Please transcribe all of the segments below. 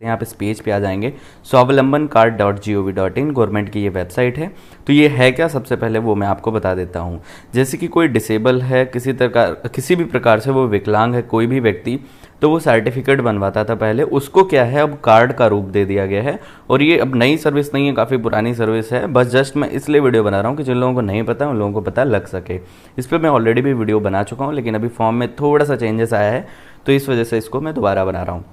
यहाँ पे इस पेज पे आ जाएंगे, swavalambancard.gov.in गवर्नमेंट की ये वेबसाइट है। तो ये है क्या, सबसे पहले वो मैं आपको बता देता हूँ। जैसे कि कोई डिसेबल है, किसी भी प्रकार से वो विकलांग है कोई भी व्यक्ति, तो वो सर्टिफिकेट बनवाता था पहले, उसको क्या है अब कार्ड का रूप दे दिया गया है। और ये अब नई सर्विस नहीं है, काफ़ी पुरानी सर्विस है, बस जस्ट मैं इसलिए वीडियो बना रहा हूँ कि जिन लोगों को नहीं पता उन लोगों को पता लग सके। इस पर मैं ऑलरेडी भी वीडियो बना चुका हूँ, लेकिन अभी फॉर्म में थोड़ा सा चेंजेस आया है, तो इस वजह से इसको मैं दोबारा बना रहा हूँ।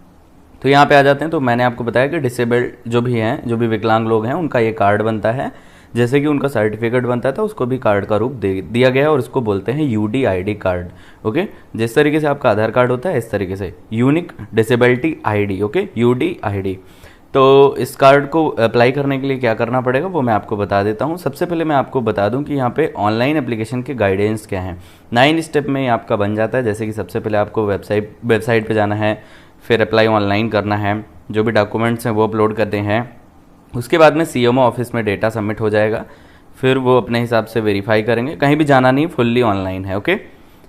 तो यहाँ पे आ जाते हैं। तो मैंने आपको बताया कि डिसेबल्ड जो भी हैं, जो भी विकलांग लोग हैं, उनका ये कार्ड बनता है। जैसे कि उनका सर्टिफिकेट बनता था, उसको भी कार्ड का रूप दिया गया है, और इसको बोलते हैं UDID कार्ड। ओके, जिस तरीके से आपका आधार कार्ड होता है, इस तरीके से unique disability ID, okay, UDID। तो इस कार्ड को अप्लाई करने के लिए क्या करना पड़ेगा वो मैं आपको बता देता हूँ। सबसे पहले मैं आपको बता दूँ कि यहाँ पे ऑनलाइन एप्लीकेशन के गाइडेंस क्या हैं। 9 स्टेप में आपका बन जाता है। जैसे कि सबसे पहले आपको वेबसाइट पे जाना है, फिर अप्लाई ऑनलाइन करना है, जो भी डॉक्यूमेंट्स हैं वो अपलोड करते हैं। उसके बाद में CMO ऑफिस में डेटा सबमिट हो जाएगा, फिर वो अपने हिसाब से वेरीफाई करेंगे, कहीं भी जाना नहीं, फुल्ली ऑनलाइन है। ओके,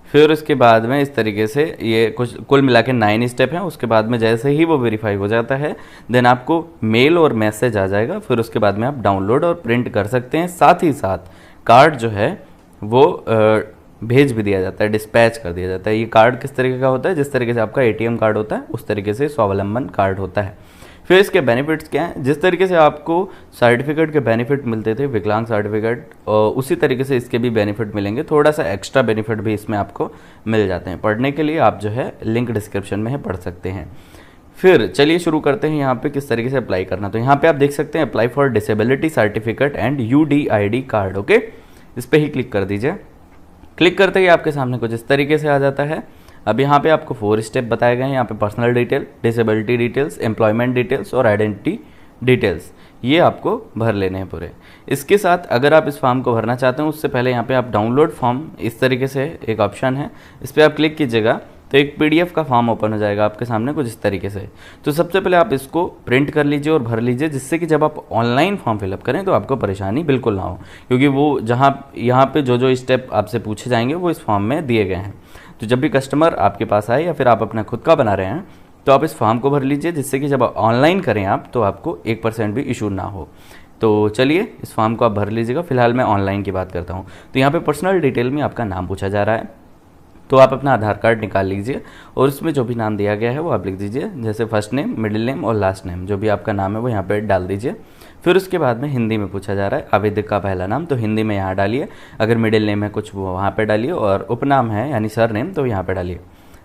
फिर उसके बाद में इस तरीके से ये कुछ कुल मिला के 9 स्टेप हैं। उसके बाद में जैसे ही वो वेरीफाई हो जाता है, देन आपको मेल और मैसेज आ जाएगा। फिर उसके बाद में आप डाउनलोड और प्रिंट कर सकते हैं। साथ ही साथ कार्ड जो है वो भेज भी दिया जाता है, डिस्पैच कर दिया जाता है। ये कार्ड किस तरीके का होता है, जिस तरीके से आपका ATM कार्ड होता है उस तरीके से स्वावलंबन कार्ड होता है। फिर इसके बेनिफिट्स क्या हैं, जिस तरीके से आपको सर्टिफिकेट के बेनिफिट मिलते थे, विकलांग सर्टिफिकेट, उसी तरीके से इसके भी बेनिफिट मिलेंगे। थोड़ा सा एक्स्ट्रा बेनिफिट भी इसमें आपको मिल जाते हैं। पढ़ने के लिए आप जो है लिंक डिस्क्रिप्शन में है, पढ़ सकते हैं। फिर चलिए शुरू करते हैं यहाँ पे किस तरीके से अप्लाई करना। तो यहाँ पे आप देख सकते हैं apply for disability certificate and UDID card. Okay, इस पर ही क्लिक कर दीजिए। क्लिक करते ही आपके सामने कुछ इस तरीके से आ जाता है। अब यहाँ पे आपको 4 स्टेप बताए गए हैं। यहाँ पे personal detail, disability details, employment details और आइडेंटिटी डिटेल्स, ये आपको भर लेने हैं पूरे। इसके साथ अगर आप इस फॉर्म को भरना चाहते हैं, उससे पहले यहाँ पे आप डाउनलोड फॉर्म, इस तरीके से एक ऑप्शन है, इस पर आप क्लिक कीजिएगा तो एक PDF का फॉर्म ओपन हो जाएगा आपके सामने कुछ इस तरीके से। तो सबसे पहले आप इसको प्रिंट कर लीजिए और भर लीजिए, जिससे कि जब आप ऑनलाइन फॉर्म फिलअप करें तो आपको परेशानी बिल्कुल ना हो, क्योंकि वो यहाँ पे जो स्टेप आपसे पूछे जाएंगे वो इस फॉर्म में दिए गए हैं। तो जब भी कस्टमर आपके पास आए या फिर आप अपना खुद का बना रहे हैं, तो आप इस फॉर्म को भर लीजिए, जिससे कि जब ऑनलाइन करें आप तो आपको 1% भी इशू ना हो। तो चलिए इस फॉर्म को आप भर लीजिएगा। फिलहाल मैं ऑनलाइन की बात करता हूँ। तो यहाँ पे पर्सनल डिटेल में आपका नाम पूछा जा रहा है, तो आप अपना आधार कार्ड निकाल लीजिए और उसमें जो भी नाम दिया गया है वो आप लिख दीजिए। जैसे फर्स्ट नेम, मिडिल नेम और लास्ट नेम, जो भी आपका नाम है वो यहाँ पे डाल दीजिए। फिर उसके बाद में हिंदी में पूछा जा रहा है आवेदक का पहला नाम, तो हिंदी में यहाँ डालिए। अगर मिडिल नेम है कुछ वो वहाँ पे डालिए, और उपनाम है यानी सर नेम तो यहाँ पे डालिए।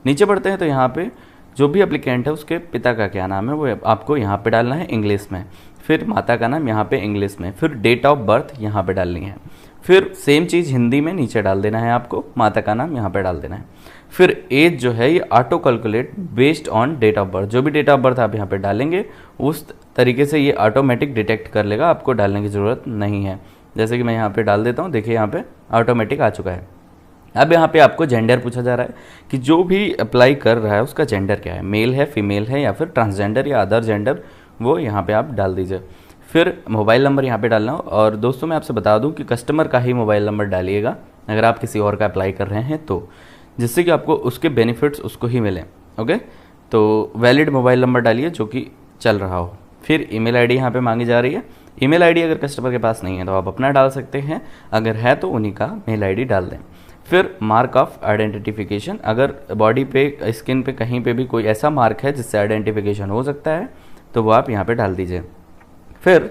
नीचे बढ़ते हैं तो यहाँ पे जो भी एप्लीकेंट है उसके पिता का क्या नाम है वो आपको यहाँ पे डालना है इंग्लिश में। फिर माता का नाम यहाँ पे इंग्लिश में। फिर डेट ऑफ बर्थ यहाँ पे डालनी है। फिर सेम चीज़ हिंदी में नीचे डाल देना है आपको, माता का नाम यहाँ पे डाल देना है। फिर एज जो है ये auto calculate based on date of birth, जो भी डेट ऑफ बर्थ आप यहाँ पे डालेंगे उस तरीके से ये ऑटोमेटिक डिटेक्ट कर लेगा, आपको डालने की ज़रूरत नहीं है। जैसे कि मैं यहाँ पे डाल देता हूँ, देखिए यहाँ पे ऑटोमेटिक आ चुका है। अब यहाँ पे आपको जेंडर पूछा जा रहा है कि जो भी अप्लाई कर रहा है उसका जेंडर क्या है, मेल है, फीमेल है या फिर ट्रांसजेंडर या अदर जेंडर, वो यहाँ पे आप डाल दीजिए। फिर मोबाइल नंबर यहाँ पे डालना हो, और दोस्तों मैं आपसे बता दूँ कि कस्टमर का ही मोबाइल नंबर डालिएगा अगर आप किसी और का अप्लाई कर रहे हैं तो, जिससे कि आपको उसके बेनिफिट्स उसको ही मिलें। ओके, तो वैलिड मोबाइल नंबर डालिए जो कि चल रहा हो। फिर ईमेल आईडी यहाँ पे मांगी जा रही है। ईमेल आईडी अगर कस्टमर के पास नहीं है तो आप अपना डाल सकते हैं, अगर है तो उन्हीं का मेल आईडी डाल दें। फिर मार्क ऑफ आइडेंटिफिकेशन, अगर बॉडी पे, स्किन पे कहीं पे भी कोई ऐसा मार्क है जिससे आइडेंटिफिकेशन हो सकता है तो वो आप यहाँ पे डाल दीजिए। फिर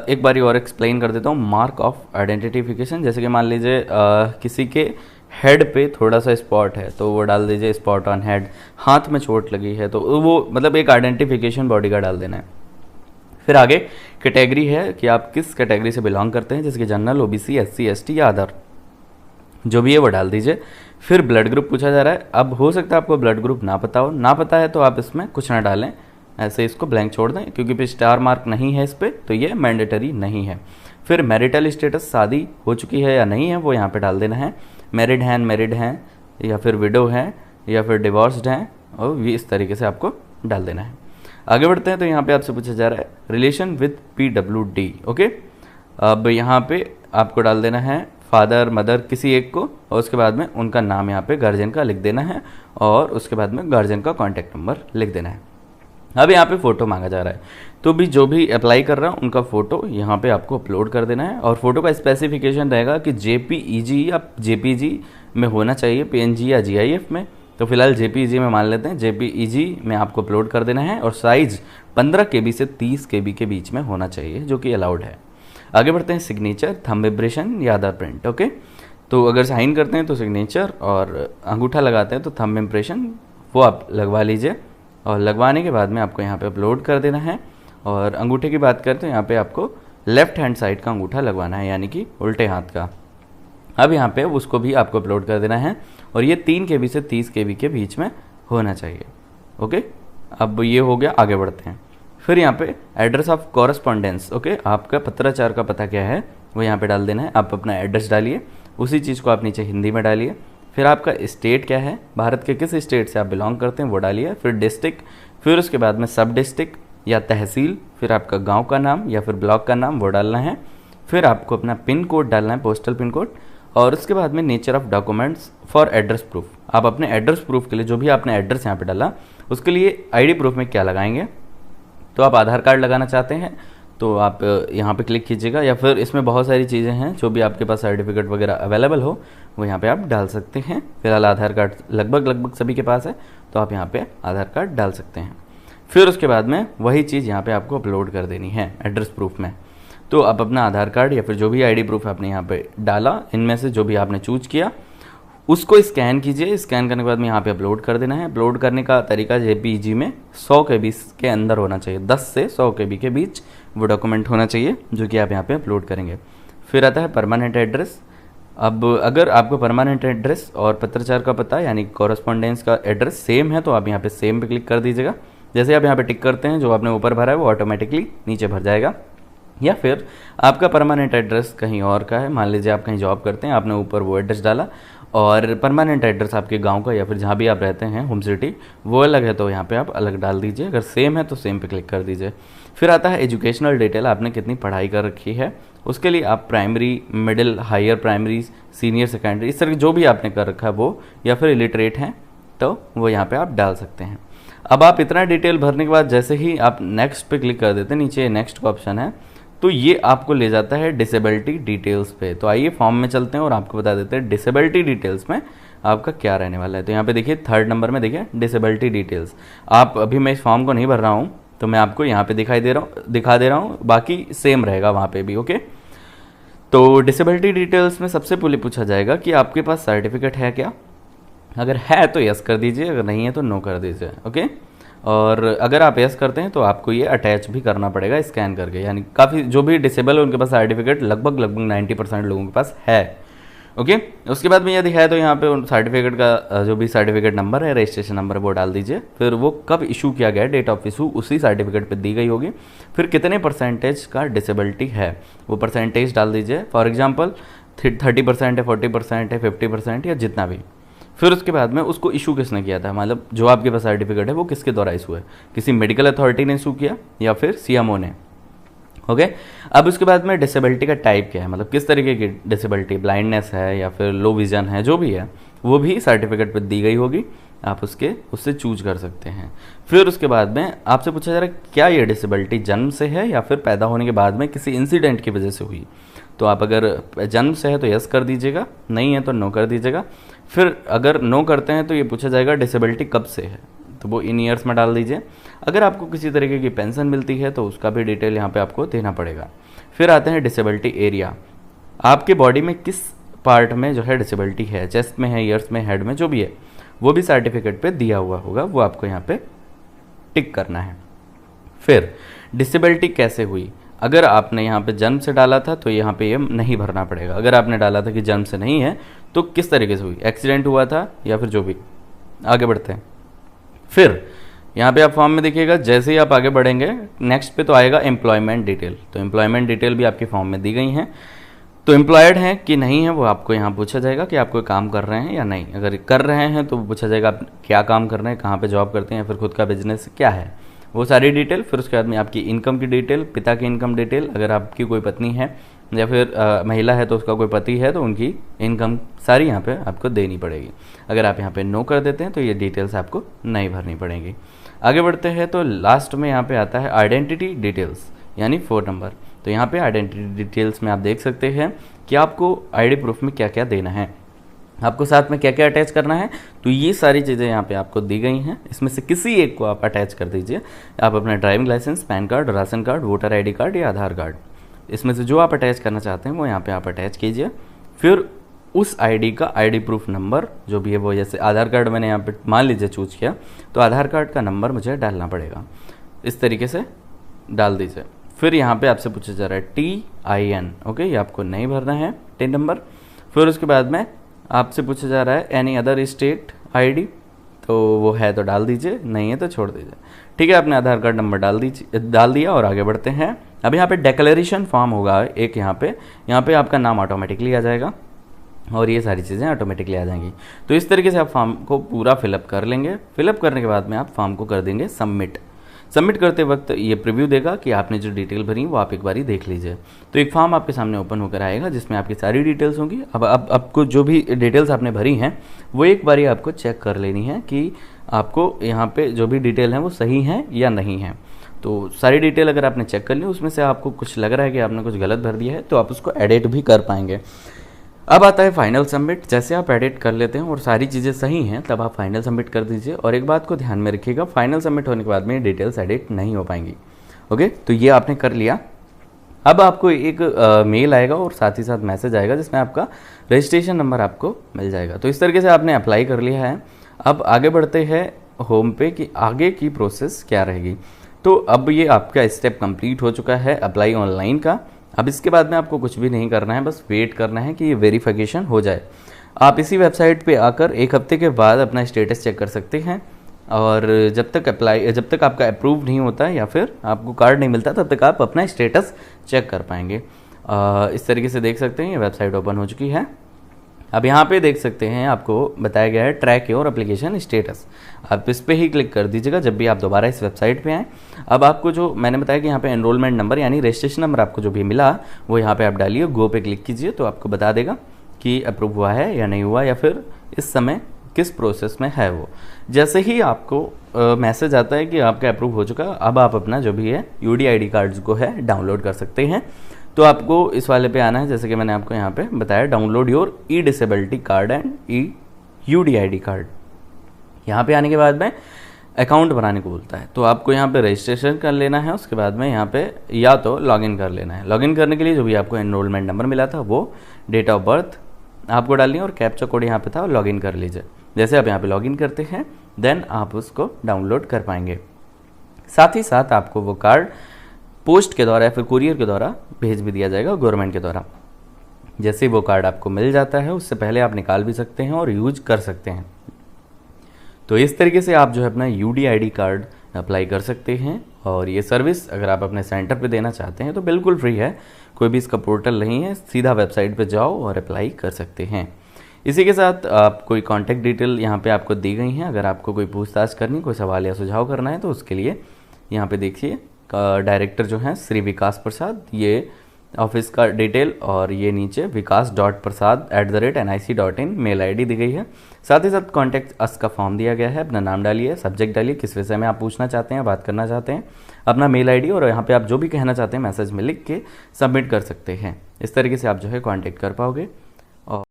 एक बारी और एक्सप्लेन कर देता हूँ मार्क ऑफ आइडेंटिफिकेशन। जैसे कि मान लीजिए किसी के हेड पे थोड़ा सा स्पॉट है तो वो डाल दीजिए स्पॉट ऑन हेड। हाथ में चोट लगी है तो वो मतलब एक आइडेंटिफिकेशन बॉडी का डाल देना है। फिर आगे कैटेगरी है कि आप किस कैटेगरी से बिलोंग करते हैं, जैसे कि जनरल, OBC, SC, ST या अदर, जो भी है वो डाल दीजिए। फिर ब्लड ग्रुप पूछा जा रहा है। अब हो सकता है आपको ब्लड ग्रुप ना पता हो, ना पता है तो आप इसमें कुछ ना डालें, ऐसे इसको ब्लैंक छोड़ दें, क्योंकि पे स्टार मार्क नहीं है इस पर तो ये मैंडेटरी नहीं है। फिर मैरिटल स्टेटस, शादी हो चुकी है या नहीं है वो यहाँ पे डाल देना है। मैरिड हैं, अनमैरिड हैं या फिर विडो हैं या फिर डिवोर्स्ड हैं, और ये इस तरीके से आपको डाल देना है। आगे बढ़ते हैं तो यहाँ पे आपसे पूछा जा रहा है रिलेशन विद PWD। ओके, अब यहाँ पे आपको डाल देना है फादर, मदर, किसी एक को, और उसके बाद में उनका नाम यहाँ पे गार्जियन का लिख देना है, और उसके बाद में गार्जियन का कॉन्टैक्ट नंबर लिख देना है। अब यहाँ पे फ़ोटो मांगा जा रहा है, तो भी जो भी अप्लाई कर रहा है उनका फ़ोटो यहाँ पे आपको अपलोड कर देना है। और फोटो का स्पेसिफिकेशन रहेगा कि JPEG या JPG में होना चाहिए, PNG या GIF में। तो फिलहाल JPEG में मान लेते हैं, JPEG में आपको अपलोड कर देना है और साइज़ 15 KB से 30 KB के बीच में होना चाहिए, जो कि अलाउड है। आगे बढ़ते हैं, सिग्नेचर, थंब इम्प्रेशन या आधार प्रिंट। ओके, तो अगर साइन करते हैं तो सिग्नेचर, और अंगूठा लगाते हैं तो थंब इम्प्रेशन वो आप लगवा लीजिए। और लगवाने के बाद में आपको यहाँ पे अपलोड कर देना है। और अंगूठे की बात करें तो यहाँ पे आपको लेफ्ट हैंड साइड का अंगूठा लगवाना है, यानी कि उल्टे हाथ का। अब यहाँ पे उसको भी आपको अपलोड कर देना है और ये 3 KB से 30 KB के बीच में होना चाहिए। ओके, अब ये हो गया। आगे बढ़ते हैं, फिर यहाँ पे एड्रेस ऑफ कॉरेस्पॉन्डेंस। ओके, आपका पत्राचार का पता क्या है वो यहाँ पे डाल देना है। आप अपना एड्रेस डालिए, उसी चीज़ को आप नीचे हिंदी में डालिए। फिर आपका स्टेट क्या है, भारत के किस स्टेट से आप बिलोंग करते हैं वो डालिए। फिर डिस्ट्रिक्ट, फिर उसके बाद में सब डिस्ट्रिक्ट या तहसील, फिर आपका गांव का नाम या फिर ब्लॉक का नाम वो डालना है। फिर आपको अपना पिन कोड डालना है, पोस्टल पिन कोड। और उसके बाद में nature of documents for address proof. आप अपने एड्रेस प्रूफ के लिए जो भी आपने एड्रेस यहाँ पे डाला उसके लिए आईडी प्रूफ में क्या लगाएंगे। तो आप आधार कार्ड लगाना चाहते हैं तो आप यहाँ पे क्लिक कीजिएगा, या फिर इसमें बहुत सारी चीज़ें हैं जो भी आपके पास सर्टिफिकेट वगैरह अवेलेबल हो वो यहाँ पे आप डाल सकते हैं। फिलहाल आधार कार्ड लगभग सभी के पास है तो आप यहाँ पे आधार कार्ड डाल सकते हैं। फिर उसके बाद में वही चीज़ यहाँ पे आपको अपलोड कर देनी है एड्रेस प्रूफ में। तो आप अपना आधार कार्ड या फिर जो भी आईडी प्रूफ आपने यहाँ पे डाला, इनमें से जो भी आपने चूज किया उसको स्कैन कीजिए। स्कैन करने के बाद में यहाँ पे अपलोड कर देना है। अपलोड करने का तरीका JPEG में 100 KB के अंदर होना चाहिए, 10 से 100 KB के बीच वो डॉक्यूमेंट होना चाहिए जो कि आप यहाँ पे अपलोड करेंगे। फिर आता है परमानेंट एड्रेस। अब अगर आपको परमानेंट एड्रेस और पत्राचार का पता यानी कॉरेस्पॉन्डेंस का एड्रेस सेम है तो आप यहाँ पे सेम पे क्लिक कर दीजिएगा। जैसे आप यहाँ पे टिक करते हैं, जो आपने ऊपर भरा है वो ऑटोमेटिकली नीचे भर जाएगा। या फिर आपका परमानेंट एड्रेस कहीं और का है, मान लीजिए आप कहीं जॉब करते हैं, आपने ऊपर वो एड्रेस डाला और परमानेंट एड्रेस आपके गांव का या फिर जहाँ भी आप रहते हैं होम सिटी वो अलग है तो यहाँ पे आप अलग डाल दीजिए। अगर सेम है तो सेम पे क्लिक कर दीजिए। फिर आता है एजुकेशनल डिटेल, आपने कितनी पढ़ाई कर रखी है उसके लिए आप primary, middle, higher primary, senior secondary, इस तरह जो भी आपने कर रखा है वो, या फिर इलिटरेट हैं तो वो यहाँ पे आप डाल सकते हैं। अब आप इतना डिटेल भरने के बाद जैसे ही आप नेक्स्ट पे क्लिक कर देते हैं, नीचे नेक्स्ट का ऑप्शन है, तो ये आपको ले जाता है डिसेबिलिटी डिटेल्स पे। तो आइए फॉर्म में चलते हैं और आपको बता देते हैं डिसेबिलिटी डिटेल्स में आपका क्या रहने वाला है। तो यहाँ पे देखिए 3rd नंबर में देखिए डिसेबिलिटी डिटेल्स। आप अभी मैं इस फॉर्म को नहीं भर रहा हूँ तो मैं आपको यहाँ पे दिखा दे रहा हूँ, बाकी सेम रहेगा वहाँ पे भी। ओके, तो डिसेबिलिटी डिटेल्स में सबसे पहले पूछा जाएगा कि आपके पास सर्टिफिकेट है क्या। अगर है तो यस कर दीजिए, अगर नहीं है तो नो कर दीजिए। ओके, और अगर आप यस करते हैं तो आपको ये अटैच भी करना पड़ेगा स्कैन करके। यानी काफ़ी जो भी डिसेबल है उनके पास सर्टिफिकेट लगभग 90% लोगों के पास है। ओके, उसके बाद में यह दिखाया तो यहाँ पे उन सर्टिफिकेट का जो भी सर्टिफिकेट नंबर है, रजिस्ट्रेशन नंबर है वो डाल दीजिए। फिर वो कब इशू किया गया है, डेट ऑफ इशू उसी सर्टिफिकेट पे दी गई होगी। फिर कितने परसेंटेज का डिसेबिलिटी है वो परसेंटेज डाल दीजिए। फॉर एग्जाम्पल 30% है, 40% है, 50% या जितना भी। फिर उसके बाद में उसको इशू किसने किया था, मतलब जो आपके पास सर्टिफिकेट है वो किसके द्वारा इशू है, किसी मेडिकल अथॉरिटी ने इशू किया या फिर CMO ने। ओके, अब उसके बाद में डिसेबिलिटी का टाइप क्या है, मतलब किस तरीके की डिसेबिलिटी, ब्लाइंडनेस है या फिर लो विजन है, जो भी है वो भी सर्टिफिकेट पर दी गई होगी। आप उससे चूज कर सकते हैं। फिर उसके बाद में आपसे पूछा जा रहा है क्या ये डिसेबिलिटी जन्म से है या फिर पैदा होने के बाद में किसी इंसिडेंट की वजह से हुई। तो आप अगर जन्म से है तो यस कर दीजिएगा, नहीं है तो नो कर दीजिएगा। फिर अगर नो करते हैं तो ये पूछा जाएगा डिसेबिलिटी कब से है, तो वो इन ईयर्स में डाल दीजिए। अगर आपको किसी तरीके की पेंशन मिलती है तो उसका भी डिटेल यहाँ पे आपको देना पड़ेगा। फिर आते हैं डिसेबिलिटी एरिया, आपके बॉडी में किस पार्ट में जो है डिसेबिलिटी है, चेस्ट में है, ईयर्स में, हेड में, जो भी है वो भी सर्टिफिकेट पे दिया हुआ होगा, वो आपको यहाँ पे टिक करना है। फिर डिसेबिलिटी कैसे हुई, अगर आपने यहाँ पे जन्म से डाला था तो यहाँ पे ये नहीं भरना पड़ेगा। अगर आपने डाला था कि जन्म से नहीं है तो किस तरीके से हुई, एक्सीडेंट हुआ था या फिर जो भी। आगे बढ़ते हैं। फिर यहाँ पे आप फॉर्म में देखिएगा, जैसे ही आप आगे बढ़ेंगे नेक्स्ट पे तो आएगा एम्प्लॉयमेंट डिटेल। तो एम्प्लॉयमेंट डिटेल भी आपके फॉर्म में दी गई हैं। तो एम्प्लॉयड हैं कि नहीं है वो आपको यहाँ पूछा जाएगा कि आप कोई काम कर रहे हैं या नहीं। अगर कर रहे हैं तो पूछा जाएगा आप क्या काम कर रहे हैं, कहाँ पे जॉब करते हैं या फिर खुद का बिजनेस क्या है, वो सारी डिटेल। फिर उसके बाद में आपकी इनकम की डिटेल, पिता की इनकम डिटेल, अगर आपकी कोई पत्नी है या फिर महिला है तो उसका कोई पति है तो उनकी इनकम सारी यहाँ पे आपको देनी पड़ेगी। अगर आप यहाँ पे नो कर देते हैं तो ये डिटेल्स आपको नहीं भरनी पड़ेगी। आगे बढ़ते हैं तो लास्ट में यहाँ पे आता है आइडेंटिटी डिटेल्स यानी 4 नंबर। तो यहाँ पे आइडेंटिटी डिटेल्स में आप देख सकते हैं कि आपको आईडी प्रूफ में क्या क्या देना है, आपको साथ में क्या क्या अटैच करना है। तो ये सारी चीज़ें यहाँ पे आपको दी गई हैं, इसमें से किसी एक को आप अटैच कर दीजिए। आप अपना driving licence, PAN card, ration card, voter ID card या आधार कार्ड, इसमें से जो आप अटैच करना चाहते हैं वो यहाँ पे आप अटैच कीजिए। फिर उस आईडी का आईडी प्रूफ नंबर जो भी है वो, जैसे आधार कार्ड मैंने यहाँ पे मान लीजिए चूज किया, तो आधार कार्ड का नंबर मुझे डालना पड़ेगा, इस तरीके से डाल दीजिए। फिर यहाँ पे आपसे पूछा जा रहा है TIN, ओके, ये आपको नहीं भरना है, 10 नंबर। फिर उसके बाद में आपसे पूछा जा रहा है एनी अदर स्टेट ID, तो वो है तो डाल दीजिए, नहीं है तो छोड़ दीजिए। ठीक है, आपने आधार कार्ड नंबर डाल दिया और आगे बढ़ते हैं। अब यहाँ पे डिक्लेरेशन फॉर्म होगा एक, यहाँ पे आपका नाम ऑटोमेटिकली आ जाएगा और ये सारी चीज़ें ऑटोमेटिकली आ जाएंगी। तो इस तरीके से आप फॉर्म को पूरा फिलअप कर लेंगे। फिलअप करने के बाद में आप फॉर्म को कर देंगे सबमिट करते वक्त ये प्रीव्यू देगा कि आपने जो डिटेल भरी वो आप एक बारी देख लीजिए। तो एक फॉर्म आपके सामने ओपन होकर आएगा जिसमें आपकी सारी डिटेल्स होंगी। अब आपको जो भी डिटेल्स आपने भरी हैं वो एक बारी आपको चेक कर लेनी है कि आपको यहाँ पे जो भी डिटेल हैं वो सही हैं या नहीं हैं। तो सारी डिटेल अगर आपने चेक कर ली, उसमें से आपको कुछ लग रहा है कि आपने कुछ गलत भर दिया है, तो आप उसको एडिट भी कर पाएंगे। अब आता है फाइनल सबमिट। जैसे आप एडिट कर लेते हैं और सारी चीज़ें सही हैं, तब आप फाइनल सबमिट कर दीजिए। और एक बात को ध्यान में रखिएगा, फाइनल सबमिट होने के बाद में डिटेल्स एडिट नहीं हो पाएंगी। ओके, तो ये आपने कर लिया। अब आपको एक मेल आएगा और साथ ही साथ मैसेज आएगा जिसमें आपका रजिस्ट्रेशन नंबर आपको मिल जाएगा। तो इस तरीके से आपने अप्लाई कर लिया है। अब आगे बढ़ते हैं होम पे कि आगे की प्रोसेस क्या रहेगी। तो अब ये आपका स्टेप कंप्लीट हो चुका है अप्लाई ऑनलाइन का। अब इसके बाद में आपको कुछ भी नहीं करना है, बस वेट करना है कि ये वेरिफिकेशन हो जाए। आप इसी वेबसाइट पे आकर 1 हफ्ते के बाद अपना स्टेटस चेक कर सकते हैं। और जब तक आपका अप्रूव नहीं होता है या फिर आपको कार्ड नहीं मिलता, तब तक आप अपना स्टेटस चेक कर पाएंगे। इस तरीके से देख सकते हैं ये वेबसाइट ओपन हो चुकी है। अब यहाँ पे देख सकते हैं आपको बताया गया है ट्रैक योर एप्लीकेशन स्टेटस। आप इस पर ही क्लिक कर दीजिएगा जब भी आप दोबारा इस वेबसाइट पे आएँ। अब आपको जो मैंने बताया कि यहाँ पे एनरोलमेंट नंबर यानी रजिस्ट्रेशन नंबर आपको जो भी मिला वो यहाँ पे आप डालिए, गो पे क्लिक कीजिए, तो आपको बता देगा कि अप्रूव हुआ है या नहीं हुआ, या फिर इस समय किस प्रोसेस में है वो। जैसे ही आपको मैसेज आता है कि आपका अप्रूव हो चुका, अब आप अपना जो भी है UDID कार्ड्स को है डाउनलोड कर सकते हैं। तो आपको इस वाले पे आना है, जैसे कि मैंने आपको यहाँ पे बताया, download your e disability card and UDID card. यहाँ पे आने के बाद में अकाउंट बनाने को बोलता है, तो आपको यहाँ पे रजिस्ट्रेशन कर लेना है। उसके बाद में यहाँ पे या तो लॉगिन कर लेना है। लॉगिन करने के लिए जो भी आपको एनरोलमेंट नंबर मिला था वो, डेट ऑफ बर्थ आपको डालनी है और कैप्चा कोड यहाँ पे था, लॉगिन कर लीजिए। जैसे आप यहाँ पे लॉगिन करते हैं देन आप उसको डाउनलोड कर पाएंगे। साथ ही साथ आपको वो कार्ड पोस्ट के द्वारा या फिर कुरियर के द्वारा भेज भी दिया जाएगा गवर्नमेंट के द्वारा। जैसे वो कार्ड आपको मिल जाता है उससे पहले आप निकाल भी सकते हैं और यूज कर सकते हैं। तो इस तरीके से आप जो है अपना UDID कार्ड अप्लाई कर सकते हैं। और ये सर्विस अगर आप अपने सेंटर पे देना चाहते हैं तो बिल्कुल फ्री है, कोई भी इसका पोर्टल नहीं है, सीधा वेबसाइट पे जाओ और अप्लाई कर सकते हैं। इसी के साथ आप कोई कॉन्टैक्ट डिटेल यहाँ पे आपको दी गई हैं। अगर आपको कोई पूछताछ करनी, कोई सवाल या सुझाव करना है तो उसके लिए यहाँ पे देखिए डायरेक्टर जो हैं श्री विकास प्रसाद, ये ऑफिस का डिटेल, और ये नीचे vikas.prasad@nic.in मेल ID दी गई है। साथ ही साथ कॉन्टैक्ट अस का फॉर्म दिया गया है। अपना नाम डालिए, सब्जेक्ट डालिए, किस विषय में आप पूछना चाहते हैं, बात करना चाहते हैं, अपना मेल ID, और यहाँ पे आप जो भी कहना चाहते हैं मैसेज में लिख के सबमिट कर सकते हैं। इस तरीके से आप जो है कॉन्टैक्ट कर पाओगे।